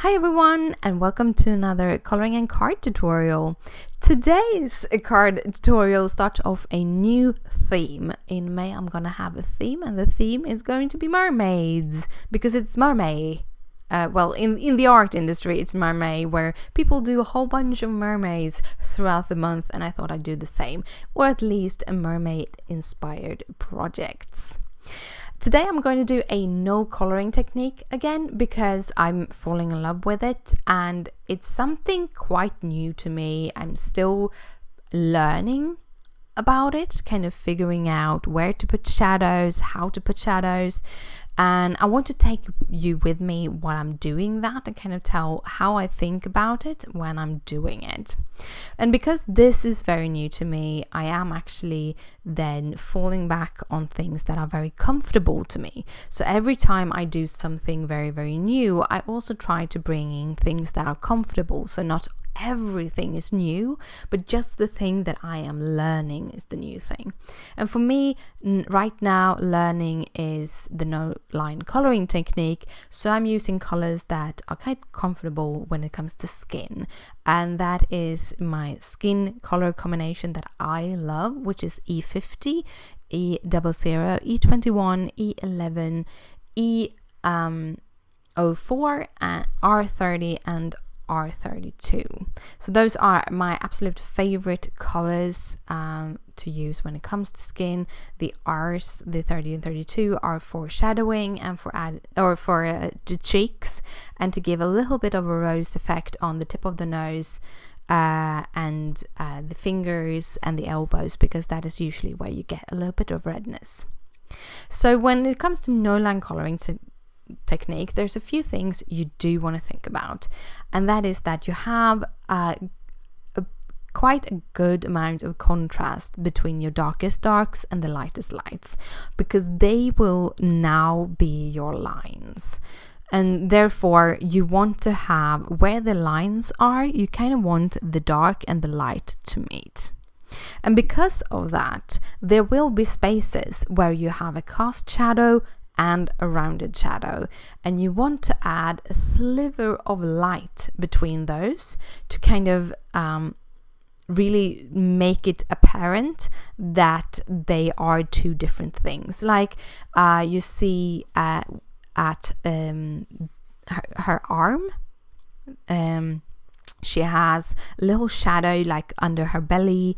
Hi everyone, and welcome to another coloring and card tutorial. Today's card tutorial starts off a new theme. In May I'm gonna have a theme, and the theme is going to be mermaids because it's Mermaid. In the art industry it's Mermaid, where people do a whole bunch of mermaids throughout the month, and I thought I'd do the same, or at least a mermaid inspired projects. Today I'm going to do a no coloring technique again because I'm falling in love with it and it's something quite new to me. I'm still learning about it, kind of figuring out where to put shadows, how to put shadows, and I want to take you with me while I'm doing that and kind of tell how I think about it when I'm doing it. And because this is very new to me, I am actually then falling back on things that are very comfortable to me. So every time I do something very, very new, I also try to bring in things that are comfortable. So not everything is new, but just the thing that I am learning is the new thing. And for me right now, learning is the no line coloring technique. So I'm using colors that are quite comfortable when it comes to skin, and that is my skin color combination that I love, which is E50, E00, E21, E11, E04, and R30 and R32. So those are my absolute favorite colors to use when it comes to skin. The R's, the 30 and 32, are for shadowing and for the cheeks, and to give a little bit of a rose effect on the tip of the nose and the fingers and the elbows, because that is usually where you get a little bit of redness. So when it comes to no line coloring technique, there's a few things you do want to think about, and that is that you have quite a good amount of contrast between your darkest darks and the lightest lights, because they will now be your lines, and therefore you want to have where the lines are, you kind of want the dark and the light to meet. And because of that, there will be spaces where you have a cast shadow and a rounded shadow, and you want to add a sliver of light between those to kind of really make it apparent that they are two different things. Like you see at her arm, she has a little shadow like under her belly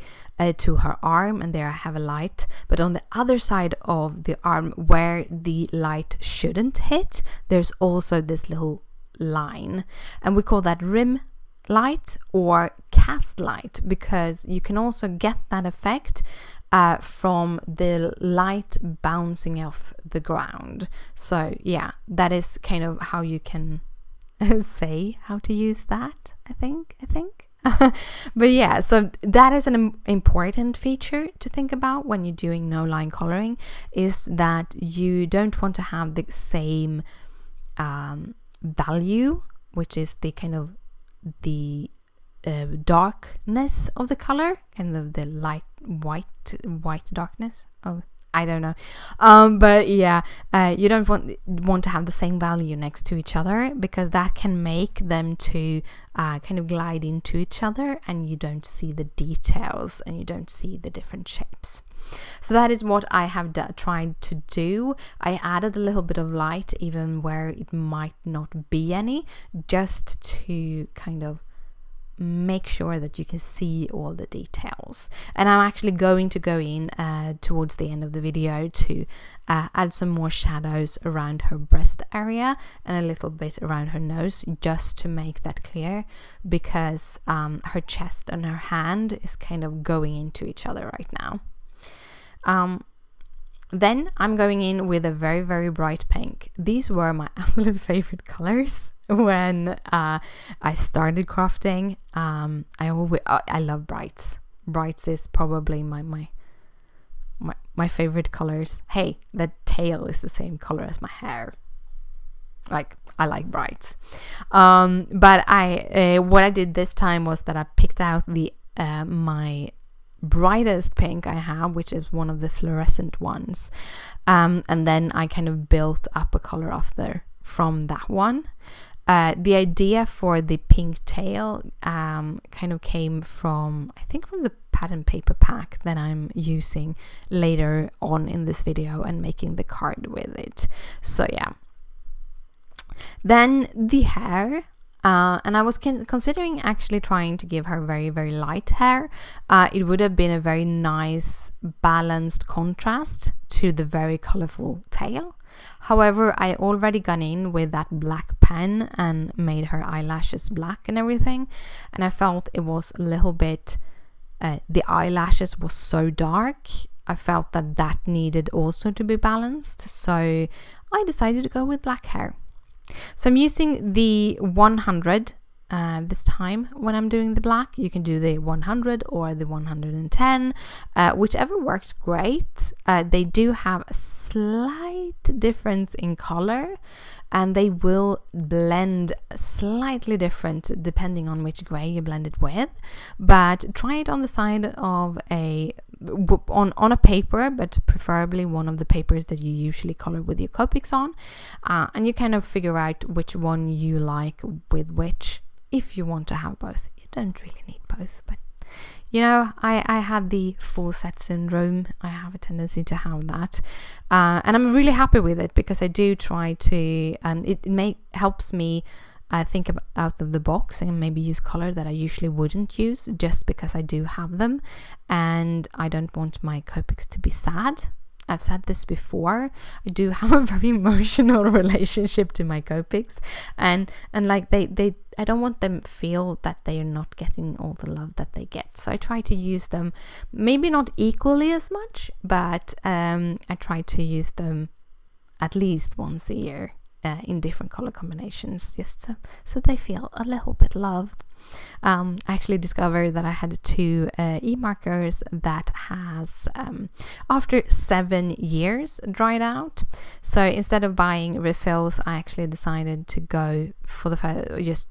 to her arm, and there I have a light. But on the other side of the arm, where the light shouldn't hit, there's also this little line, and we call that rim light or cast light, because you can also get that effect from the light bouncing off the ground. So yeah, that is kind of how you can say how to use that, I think. But yeah, so that is an important feature to think about when you're doing no line coloring, is that you don't want to have the same value, which is the kind of the darkness of the color, and the light white darkness. I don't know, but yeah, you don't want to have the same value next to each other, because that can make them to kind of glide into each other, and you don't see the details and you don't see the different shapes. So that is what I have tried to do. I added a little bit of light even where it might not be any, just to kind of make sure that you can see all the details. And I'm actually going to go in towards the end of the video to add some more shadows around her breast area and a little bit around her nose, just to make that clear, because her chest and her hand is kind of going into each other right now. Then I'm going in with a very, very bright pink. These were my absolute favorite colors when I started crafting. I love brights. Brights is probably my favorite colors. Hey, the tail is the same color as my hair. Like, I like brights. But what I did this time was that I picked out my brightest pink I have, which is one of the fluorescent ones, and then I kind of built up a color from that one, The idea for the pink tail kind of came from, I think, from the pattern paper pack that I'm using later on in this video and making the card with it. So yeah. Then the hair. And I was considering actually trying to give her very, very light hair. It would have been a very nice balanced contrast to the very colorful tail. However, I already gone in with that black pen and made her eyelashes black and everything. And I felt it was a little bit, the eyelashes was so dark. I felt that that needed also to be balanced. So I decided to go with black hair. So I'm using the 100 this time when I'm doing the black. You can do the 100 or the 110, whichever works great. They do have a slight difference in color, and they will blend slightly different depending on which gray you blend it with. But try it on the side of on a paper, but preferably one of the papers that you usually color with your Copics on, and you kind of figure out which one you like with which. If you want to have both, you don't really need both, but you know, I had the full set syndrome. I have a tendency to have that, and I'm really happy with it because I do try to, it helps me think out of the box and maybe use color that I usually wouldn't use just because I do have them, and I don't want my Copics to be sad. I've said this before. I do have a very emotional relationship to my Copics, and like they I don't want them feel that they are not getting all the love that they get. So I try to use them, maybe not equally as much, but I try to use them at least once a year in different color combinations, just so they feel a little bit loved. I actually discovered that I had 2 e-markers that has after 7 years dried out. So instead of buying refills, I actually decided to go for just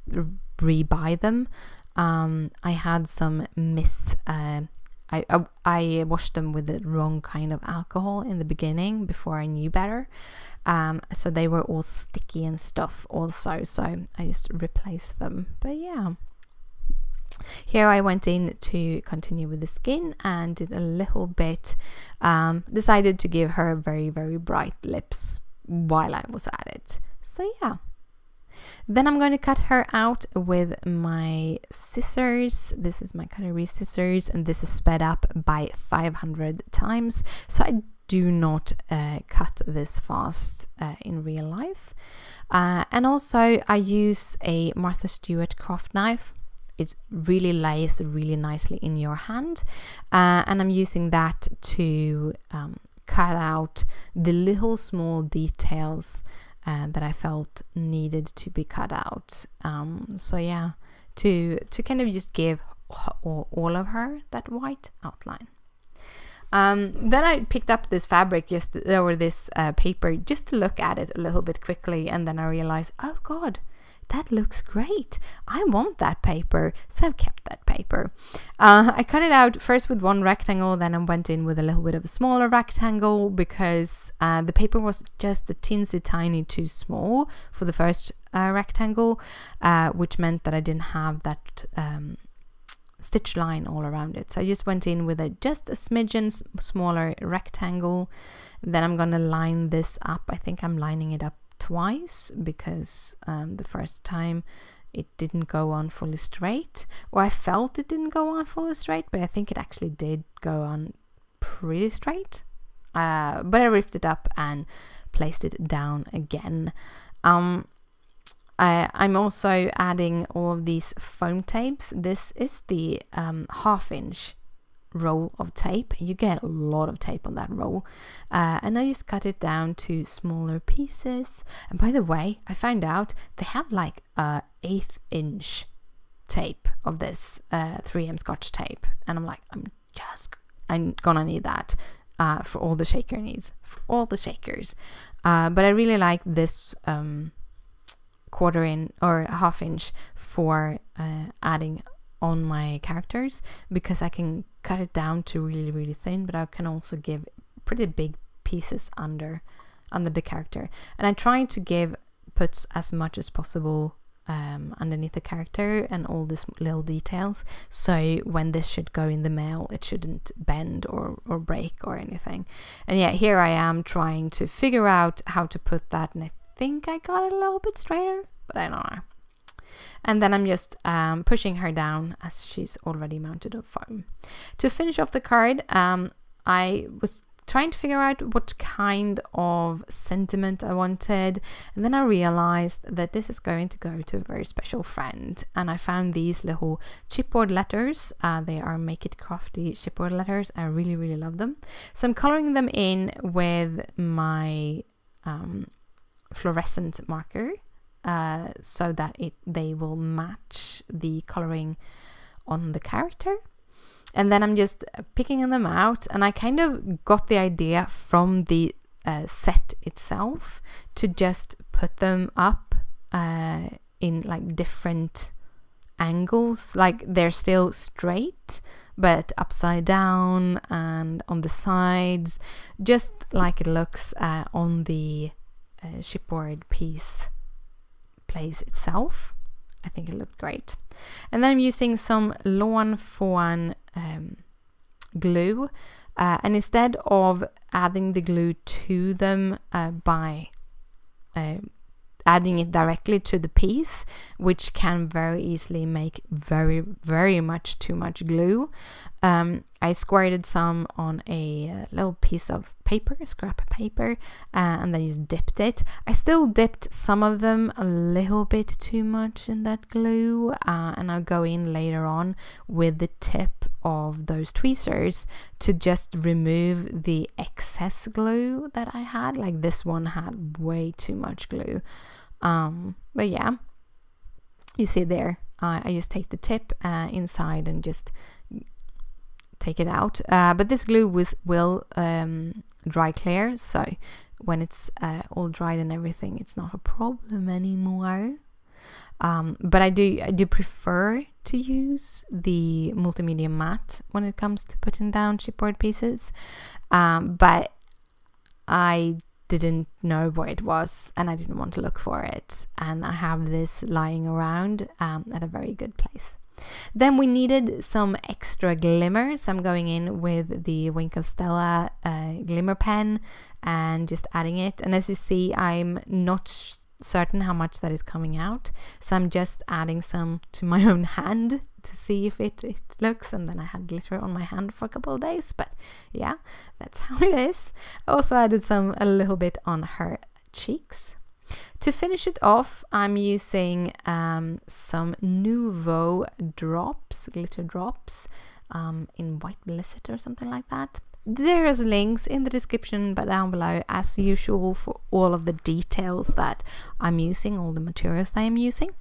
rebuy them. I had some I washed them with the wrong kind of alcohol in the beginning before I knew better. So they were all sticky and stuff also, so I just replaced them. But yeah, here I went in to continue with the skin and did a little bit, decided to give her very, very bright lips while I was at it. So yeah. Then I'm going to cut her out with my scissors. This is my cutlery scissors, and this is sped up by 500 times. So I do not cut this fast in real life. And also I use a Martha Stewart craft knife. It really lays really nicely in your hand. And I'm using that to cut out the little small details that I felt needed to be cut out. So yeah, to kind of just give all of her that white outline. Then I picked up this fabric or this paper just to look at it a little bit quickly, and then I realized, oh god, that looks great. I want that paper, so I've kept that paper. I cut it out first with one rectangle, then I went in with a little bit of a smaller rectangle because the paper was just a teensy tiny too small for the first rectangle, which meant that I didn't have that stitch line all around it. So I just went in with just a smidgen smaller rectangle. Then I'm gonna line this up. I think I'm lining it up twice because the first time it didn't go on fully straight, or I felt it didn't go on fully straight, but I think it actually did go on pretty straight. But I ripped it up and placed it down again. I'm also adding all of these foam tapes. This is the 1/2 inch roll of tape. You get a lot of tape on that roll, and I just cut it down to smaller pieces. And by the way, I found out they have like a 1/8 inch tape of this 3M Scotch tape, and I'm like, I'm gonna need that for all the shaker needs, for all the shakers. But I really like this 1/4 inch or 1/2 inch for adding on my characters, because I can cut it down to really, really thin, but I can also give pretty big pieces under the character. And I try to put as much as possible underneath the character and all these little details, so when this should go in the mail it shouldn't bend or break or anything. And yeah, here I am trying to figure out how to put that, and I think I got it a little bit straighter, but I don't know. And then I'm just pushing her down as she's already mounted a foam. To finish off the card, I was trying to figure out what kind of sentiment I wanted, and then I realized that this is going to go to a very special friend, and I found these little chipboard letters. They are Make It Crafty chipboard letters. I really love them, so I'm coloring them in with my fluorescent marker, so that they will match the coloring on the character. And then I'm just picking them out, and I kind of got the idea from the set itself to just put them up in like different angles. Like they're still straight, but upside down and on the sides, just like it looks on the chipboard piece place itself. I think it looked great. And then I'm using some Lawn Fawn glue, and instead of adding the glue to them by adding it directly to the piece, which can very easily make very much too much glue, I squirted some on a little piece of paper, scrap paper, and then just dipped it. I still dipped some of them a little bit too much in that glue, and I'll go in later on with the tip of those tweezers to just remove the excess glue that I had. Like this one had way too much glue, but yeah, you see there, I just take the tip inside and just take it out, but this glue will dry clear, so when it's all dried and everything, it's not a problem anymore. But I do prefer to use the multimedia matte when it comes to putting down chipboard pieces, but I didn't know where it was and I didn't want to look for it, and I have this lying around at a very good place. Then we needed some extra glimmer, so I'm going in with the Wink of Stella glimmer pen and just adding it. And as you see, I'm not certain how much that is coming out, so I'm just adding some to my own hand to see if it looks. And then I had glitter on my hand for a couple of days, but yeah, that's how it is. I also added a little bit on her cheeks. To finish it off, I'm using some Nouveau drops, glitter drops, in White Blizzard or something like that. There's links in the description but down below as usual for all of the details that I'm using, all the materials that I'm using.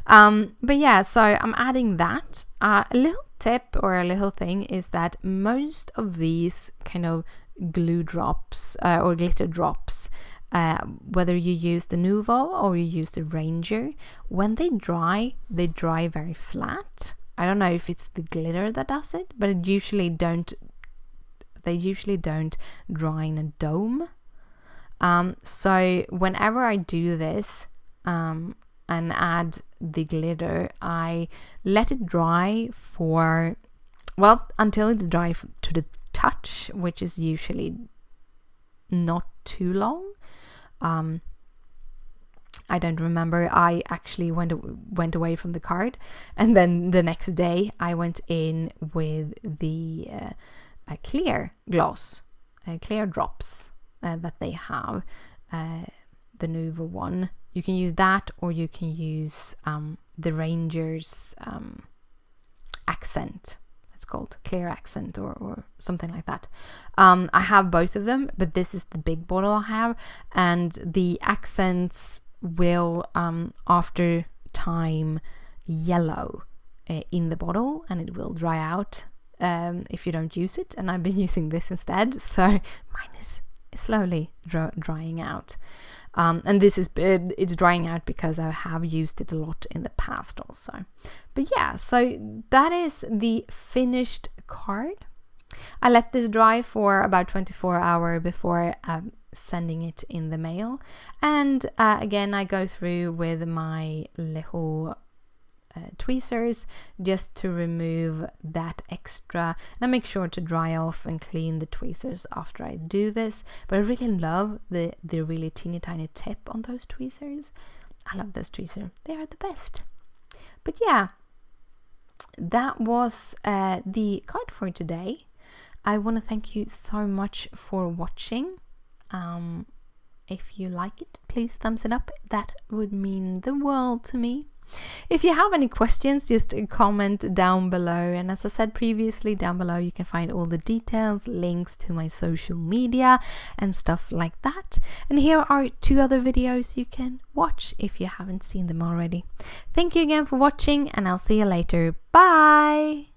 But yeah, so I'm adding that. A little tip or a little thing is that most of these kind of glue drops or glitter drops, whether you use the Nouveau or you use the Ranger, when they dry very flat. I don't know if it's the glitter that does it, but they usually don't dry in a dome. So whenever I do this and add the glitter, I let it dry for, well, until it's dry to the touch, which is usually not too long. I don't remember. I actually went away from the card, and then the next day I went in with the clear gloss, clear drops that they have, the Nouveau one. You can use that, or you can use the Ranger's accent. It's called clear accent or something like that. I have both of them, but this is the big bottle I have, and the accents will after time yellow in the bottle, and it will dry out if you don't use it. And I've been using this instead, so mine is slowly drying out. And this is it's drying out because I have used it a lot in the past also. But yeah, so that is the finished card. I let this dry for about 24 hours before sending it in the mail. And again, I go through with my little tweezers just to remove that extra, and I make sure to dry off and clean the tweezers after I do this. But I really love the really teeny tiny tip on those tweezers. I love those tweezers, they are the best. But yeah, that was the card for today. I want to thank you so much for watching. If you like it, please thumbs it up, that would mean the world to me. If you have any questions, just comment down below, and as I said previously, down below you can find all the details, links to my social media and stuff like that. And here are 2 other videos you can watch if you haven't seen them already. Thank you again for watching, and I'll see you later. Bye!